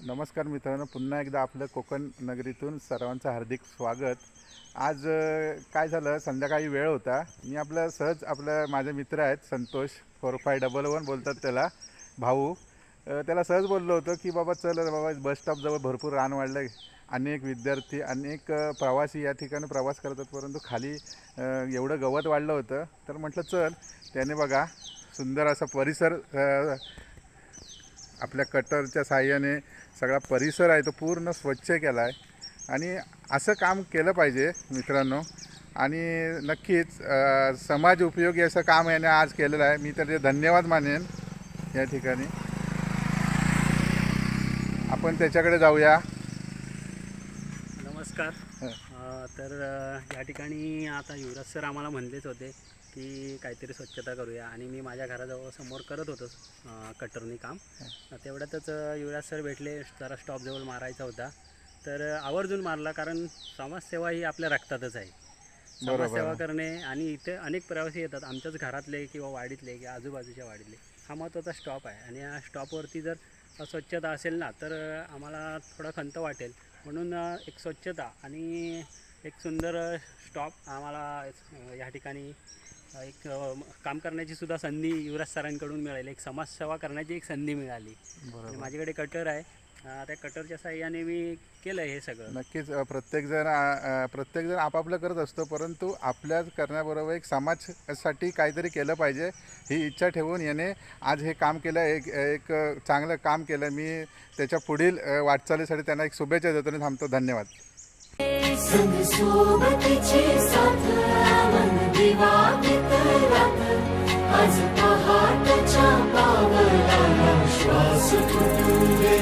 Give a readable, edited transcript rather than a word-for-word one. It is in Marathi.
नमस्कार मित्रांनो, पुन्हा एकदा आपलं कोकण नगरीतून सर्वांचं हार्दिक स्वागत. आज काय झालं, संध्याकाळी वेळ होता. मी आपलं माझे मित्र आहेत संतोष 4511 बोलतात त्याला, भाऊ. त्याला सहज बोललो होतो की बाबा चल रे बाबा, बस स्टॉपजवळ भरपूर रान वाढलं आहे. अनेक विद्यार्थी अनेक प्रवासी या ठिकाणी प्रवास करतात, परंतु खाली एवढं गवत वाढलं होतं. तर म्हटलं चल. त्याने बघा सुंदर असा परिसर आपल्या कटरच्या साहाय्याने सगळा परिसर आहे तो पूर्ण स्वच्छ केला आहे. आणि असं काम केलं पाहिजे मित्रांनो. आणि नक्कीच समाज उपयोगी असं काम याने आज केलेलं आहे. मी तर ते धन्यवाद मानेन. या ठिकाणी आपण त्याच्याकडे जाऊया. नमस्कार. तर या ठिकाणी आता युवराज सर आम्हाला म्हणलेच होते की काहीतरी स्वच्छता करूया, आणि मी माझ्या घराजवळ समोर करत होतो कटरनी काम. तेवढ्यातच युवराज सर भेटले. जरा स्टॉपजवळ मारायचा होता तर आवर्जून मारला, कारण समाजसेवा ही आपल्या रक्तातच आहे. समाजसेवा करणे. आणि इथे अनेक प्रवासी येतात, आमच्याच घरातले किंवा वाडीतले किंवा आजूबाजूच्या वाडीतले. हा महत्त्वाचा स्टॉप आहे, आणि या स्टॉपवरती जर स्वच्छता असेल ना तर आम्हाला थोडा खंत वाटेल. म्हणून एक स्वच्छता आणि एक सुंदर स्टॉप आम्हाला या ठिकाणी एक काम करण्याची सुद्धा संधी युवराज सरांकडून मिळाली. एक समाजसेवा करण्याची एक संधी मिळाली. आणि माझ्याकडे कटर आहे, त्या कटरच्या साहाय्याने मी केलं हे सगळं. नक्कीच प्रत्येकजण आपापलं करत असतो, परंतु आपल्या करण्याबरोबर एक समाजासाठी काहीतरी केलं पाहिजे ही इच्छा ठेवून याने आज हे काम केलं. एक चांगलं काम केलं. मी त्याच्या पुढील वाटचालीसाठी त्यांना एक शुभेच्छा देतो आणि थांबतो. धन्यवाद. आज पहाटच्या पावलाला श्वास फुटू दे.